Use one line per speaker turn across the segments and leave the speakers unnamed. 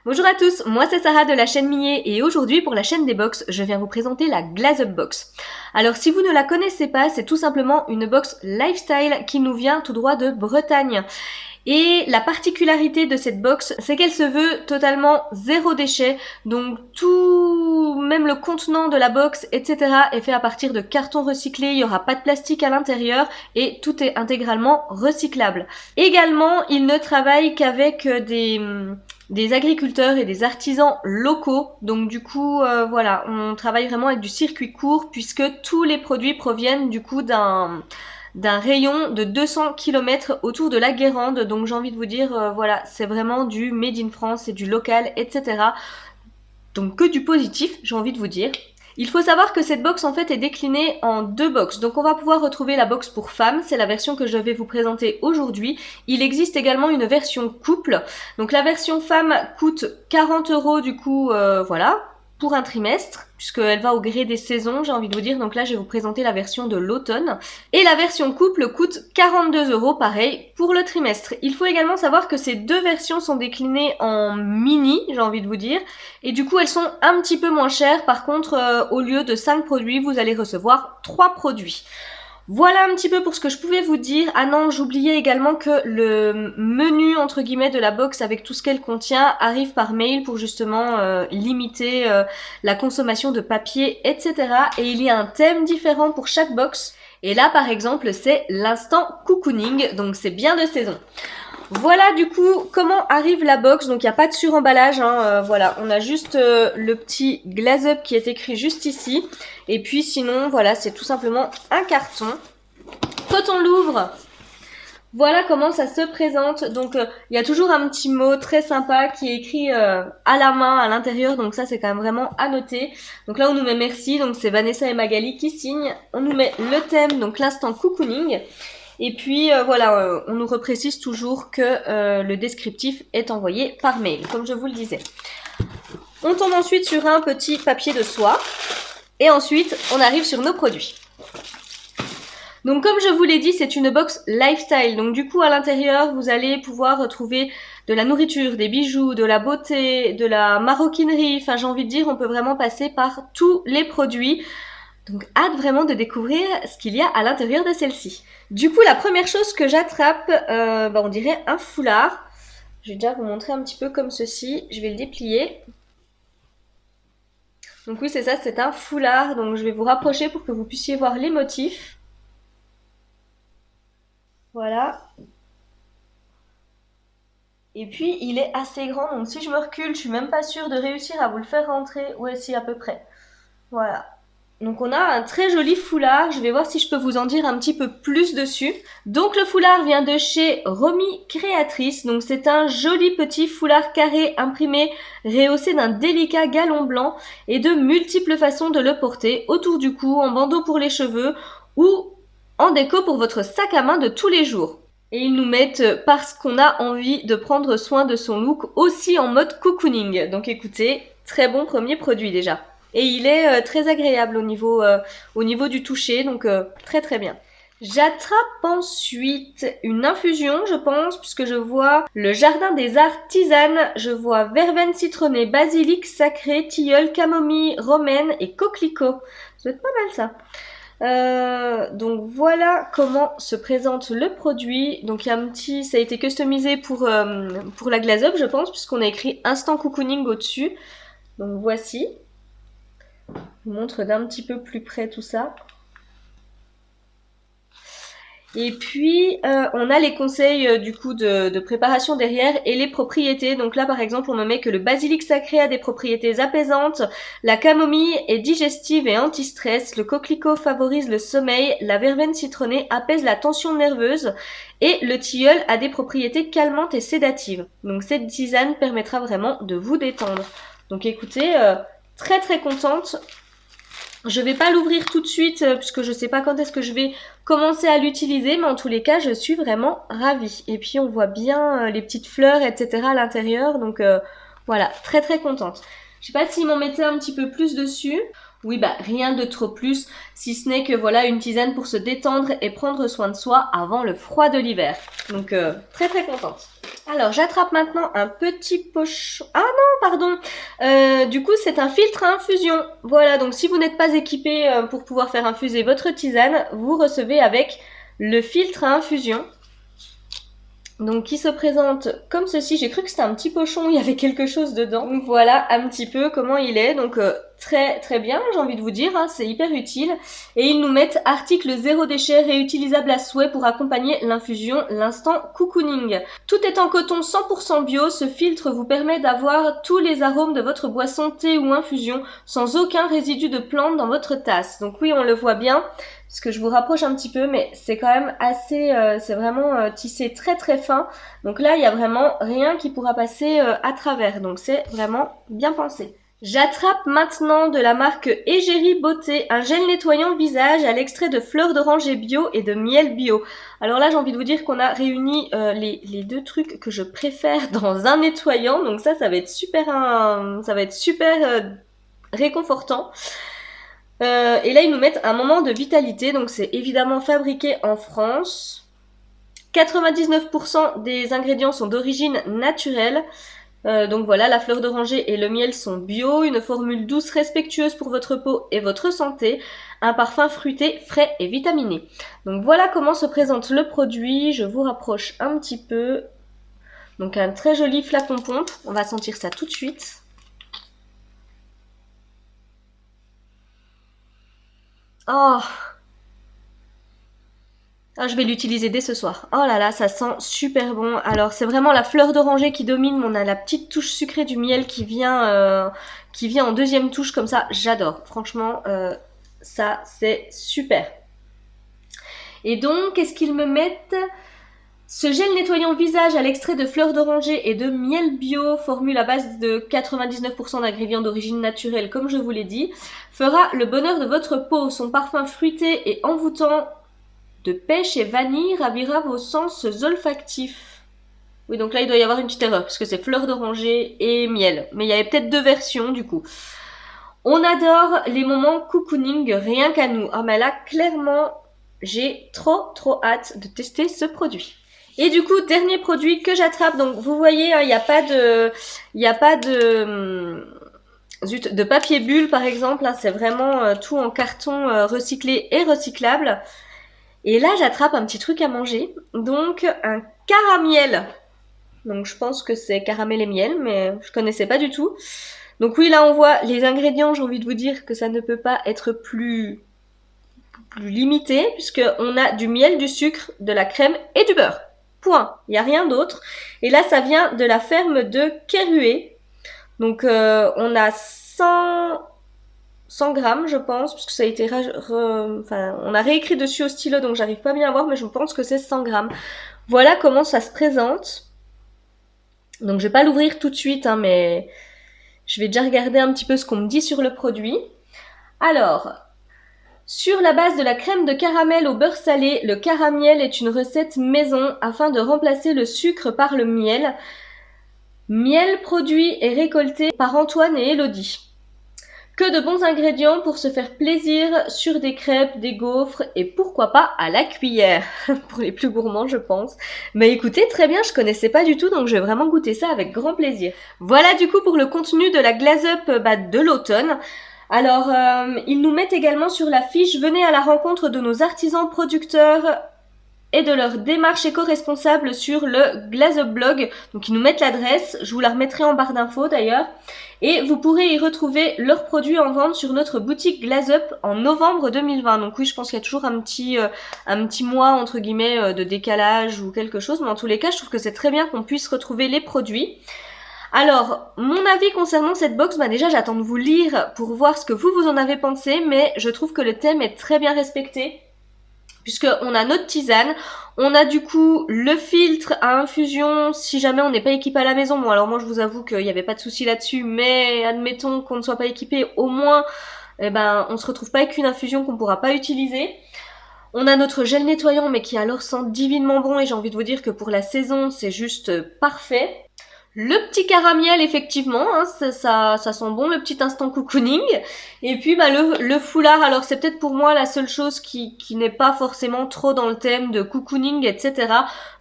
Bonjour à tous, moi c'est Sarah de la chaîne Millet et aujourd'hui pour la chaîne des box, je viens vous présenter la Glaze Up Box. Alors si vous ne la connaissez pas, c'est tout simplement une box lifestyle qui nous vient tout droit de Bretagne. Et la particularité de cette box, c'est qu'elle se veut totalement zéro déchet, donc tout, même le contenant de la box, etc. est fait à partir de carton recyclé, il n'y aura pas de plastique à l'intérieur et tout est intégralement recyclable. Également, il ne travaille qu'avec des agriculteurs et des artisans locaux, donc du coup voilà, on travaille vraiment avec du circuit court puisque tous les produits proviennent du coup d'un rayon de 200 km autour de la Guérande, donc j'ai envie de vous dire voilà, c'est vraiment du made in France, c'est du local, etc. Donc que du positif, j'ai envie de vous dire. Il faut savoir que cette box en fait est déclinée en deux box. Donc on va pouvoir retrouver la box pour femmes, c'est la version que je vais vous présenter aujourd'hui. Il existe également une version couple. Donc la version femme coûte 40 € du coup, voilà, pour un trimestre, puisqu'elle va au gré des saisons, j'ai envie de vous dire. Donc là, je vais vous présenter la version de l'automne. Et la version couple coûte 42 € pareil, pour le trimestre. Il faut également savoir que ces deux versions sont déclinées en mini, j'ai envie de vous dire. Et du coup, elles sont un petit peu moins chères. Par contre, au lieu de 5 produits, vous allez recevoir 3 produits. Voilà un petit peu pour ce que je pouvais vous dire. Ah non, j'oubliais également que le menu entre guillemets de la box avec tout ce qu'elle contient arrive par mail pour justement limiter la consommation de papier, etc. Et il y a un thème différent pour chaque box. Et là, par exemple, c'est l'instant cocooning, donc c'est bien de saison. Voilà du coup comment arrive la box, donc il n'y a pas de suremballage, voilà, on a juste le petit Glaze Up qui est écrit juste ici, et puis sinon voilà, c'est tout simplement un carton. Quand on l'ouvre, voilà comment ça se présente, donc il y a toujours un petit mot très sympa qui est écrit à la main à l'intérieur, donc ça c'est quand même vraiment à noter. Donc là on nous met merci, donc c'est Vanessa et Magali qui signent, on nous met le thème, donc l'instant cocooning. Et puis voilà, on nous reprécise toujours que le descriptif est envoyé par mail, comme je vous le disais. On tombe ensuite sur un petit papier de soie. Et ensuite, on arrive sur nos produits. Donc comme je vous l'ai dit, c'est une box lifestyle. Donc du coup, à l'intérieur, vous allez pouvoir retrouver de la nourriture, des bijoux, de la beauté, de la maroquinerie. Enfin, j'ai envie de dire, on peut vraiment passer par tous les produits. Donc hâte vraiment de découvrir ce qu'il y a à l'intérieur de celle-ci. Du coup, la première chose que j'attrape, on dirait un foulard. Je vais déjà vous montrer un petit peu comme ceci. Je vais le déplier. Donc oui, c'est ça, c'est un foulard. Donc je vais vous rapprocher pour que vous puissiez voir les motifs. Voilà. Et puis, il est assez grand. Donc si je me recule, je suis même pas sûre de réussir à vous le faire rentrer. Ouais, si, à peu près. Voilà. Donc on a un très joli foulard, je vais voir si je peux vous en dire un petit peu plus dessus. Donc le foulard vient de chez Romy Créatrice, donc c'est un joli petit foulard carré imprimé, rehaussé d'un délicat galon blanc et de multiples façons de le porter, autour du cou, en bandeau pour les cheveux ou en déco pour votre sac à main de tous les jours. Et ils nous mettent parce qu'on a envie de prendre soin de son look aussi en mode cocooning. Donc écoutez, très bon premier produit déjà. Et il est très agréable au niveau du toucher, donc très très bien. J'attrape ensuite une infusion, je pense, puisque je vois le jardin des artisanes, je vois verveine citronnée, basilic sacré, tilleul, camomille, romaine et coquelicot. Ça doit être pas mal ça. Donc voilà comment se présente le produit. Donc il y a un petit, ça a été customisé pour la Glaze Up, je pense, puisqu'on a écrit Instant Cocooning au-dessus. Donc voici. Je vous montre d'un petit peu plus près tout ça. Et puis, on a les conseils du coup de préparation derrière et les propriétés. Donc là, par exemple, on me met que le basilic sacré a des propriétés apaisantes, la camomille est digestive et anti-stress, le coquelicot favorise le sommeil, la verveine citronnée apaise la tension nerveuse et le tilleul a des propriétés calmantes et sédatives. Donc cette tisane permettra vraiment de vous détendre. Donc écoutez, très très contente. Je vais pas l'ouvrir tout de suite puisque je sais pas quand est-ce que je vais commencer à l'utiliser, mais en tous les cas, je suis vraiment ravie. Et puis on voit bien les petites fleurs, etc. à l'intérieur, donc voilà, très très contente. Je sais pas s'ils m'en mettaient un petit peu plus dessus. Oui, bah rien de trop plus, si ce n'est que voilà une tisane pour se détendre et prendre soin de soi avant le froid de l'hiver. Donc très très contente. Alors j'attrape maintenant un petit pochon. Ah non, pardon. Du coup c'est un filtre à infusion. Voilà, donc si vous n'êtes pas équipé pour pouvoir faire infuser votre tisane, vous recevez avec le filtre à infusion. Donc qui se présente comme ceci. J'ai cru que c'était un petit pochon, il y avait quelque chose dedans. Donc voilà un petit peu comment il est. Donc très très bien, j'ai envie de vous dire, hein, c'est hyper utile. Et ils nous mettent article zéro déchet réutilisable à souhait pour accompagner l'infusion, l'instant cocooning. Tout est en coton 100% bio, ce filtre vous permet d'avoir tous les arômes de votre boisson, thé ou infusion sans aucun résidu de plante dans votre tasse. Donc oui, on le voit bien. Parce que je vous rapproche un petit peu, mais c'est quand même assez, c'est vraiment tissé très très fin. Donc là, il y a vraiment rien qui pourra passer à travers. Donc c'est vraiment bien pensé. J'attrape maintenant de la marque Égérie Beauté un gel nettoyant visage à l'extrait de fleurs d'oranger bio et de miel bio. Alors là, j'ai envie de vous dire qu'on a réuni les deux trucs que je préfère dans un nettoyant. Donc ça va être super, réconfortant. Et là, ils nous mettent un moment de vitalité, donc c'est évidemment fabriqué en France. 99% des ingrédients sont d'origine naturelle. Donc voilà, la fleur d'oranger et le miel sont bio, une formule douce respectueuse pour votre peau et votre santé, un parfum fruité, frais et vitaminé. Donc voilà comment se présente le produit, je vous rapproche un petit peu. Donc un très joli flacon pompe, on va sentir ça tout de suite. Oh, ah, je vais l'utiliser dès ce soir. Oh là là, ça sent super bon. Alors, c'est vraiment la fleur d'oranger qui domine, mais on a la petite touche sucrée du miel qui vient en deuxième touche comme ça. J'adore. Franchement, ça, c'est super. Et donc, qu'est-ce qu'ils me mettent? Ce gel nettoyant visage à l'extrait de fleurs d'oranger et de miel bio, formule à base de 99% d'ingrédients d'origine naturelle, comme je vous l'ai dit, fera le bonheur de votre peau. Son parfum fruité et envoûtant de pêche et vanille ravira vos sens olfactifs. Oui, donc là, il doit y avoir une petite erreur, parce que c'est fleur d'oranger et miel. Mais il y avait peut-être deux versions, du coup. On adore les moments cocooning, rien qu'à nous. Ah, mais là, clairement, j'ai trop hâte de tester ce produit. Et du coup, dernier produit que j'attrape. Donc, vous voyez, il n'y a pas de papier bulle, par exemple. Hein, c'est vraiment tout en carton recyclé et recyclable. Et là, j'attrape un petit truc à manger, donc un caramiel. Donc je pense que c'est caramel et miel, mais je connaissais pas du tout. Donc oui, là on voit les ingrédients, j'ai envie de vous dire que ça ne peut pas être plus limité, puisqu'on a du miel, du sucre, de la crème et du beurre. Point. Il n'y a rien d'autre. Et là, ça vient de la ferme de Kerué. Donc on a 100 grammes, je pense, puisque ça a été on a réécrit dessus au stylo, donc j'arrive pas bien à voir, mais je pense que c'est 100 grammes. Voilà comment ça se présente. Donc je vais pas l'ouvrir tout de suite, hein, mais je vais déjà regarder un petit peu ce qu'on me dit sur le produit. Alors, sur la base de la crème de caramel au beurre salé, le caramiel est une recette maison afin de remplacer le sucre par le miel. Miel produit et récolté par Antoine et Elodie. Que de bons ingrédients pour se faire plaisir sur des crêpes, des gaufres et pourquoi pas à la cuillère. Pour les plus gourmands, je pense. Mais écoutez, très bien, je connaissais pas du tout, donc je vais vraiment goûter ça avec grand plaisir. Voilà du coup pour le contenu de la Glaze Up de l'automne. Alors, ils nous mettent également sur la fiche « Venez à la rencontre de nos artisans producteurs » et de leur démarche éco-responsable sur le Glaze Up blog. Donc ils nous mettent l'adresse, je vous la remettrai en barre d'infos d'ailleurs. Et vous pourrez y retrouver leurs produits en vente sur notre boutique Glaze Up en novembre 2020. Donc oui, je pense qu'il y a toujours un petit mois entre guillemets de décalage ou quelque chose. Mais en tous les cas, je trouve que c'est très bien qu'on puisse retrouver les produits. Alors, mon avis concernant cette box, déjà j'attends de vous lire pour voir ce que vous en avez pensé. Mais je trouve que le thème est très bien respecté. Puisqu'on a notre tisane, on a du coup le filtre à infusion si jamais on n'est pas équipé à la maison. Bon alors moi je vous avoue qu'il n'y avait pas de souci là-dessus, mais admettons qu'on ne soit pas équipé, au moins on se retrouve pas avec une infusion qu'on pourra pas utiliser. On a notre gel nettoyant mais qui alors sent divinement bon et j'ai envie de vous dire que pour la saison c'est juste parfait. Le petit caramiel, effectivement, hein, ça sent bon, le petit instant cocooning. Et puis bah, le foulard, alors c'est peut-être pour moi la seule chose qui n'est pas forcément trop dans le thème de cocooning, etc.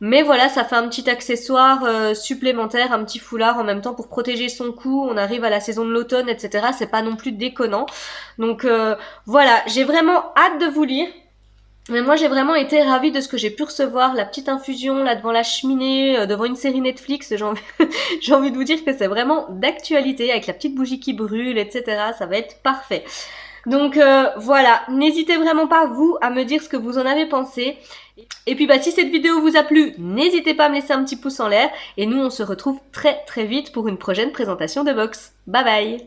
Mais voilà, ça fait un petit accessoire supplémentaire, un petit foulard en même temps pour protéger son cou. On arrive à la saison de l'automne, etc. C'est pas non plus déconnant. Donc voilà, j'ai vraiment hâte de vous lire. Mais moi j'ai vraiment été ravie de ce que j'ai pu recevoir, la petite infusion là devant la cheminée, devant une série Netflix, j'ai envie, j'ai envie de vous dire que c'est vraiment d'actualité avec la petite bougie qui brûle, etc. Ça va être parfait. Donc voilà, n'hésitez vraiment pas vous à me dire ce que vous en avez pensé. Et puis bah si cette vidéo vous a plu, n'hésitez pas à me laisser un petit pouce en l'air. Et nous on se retrouve très très vite pour une prochaine présentation de box. Bye bye.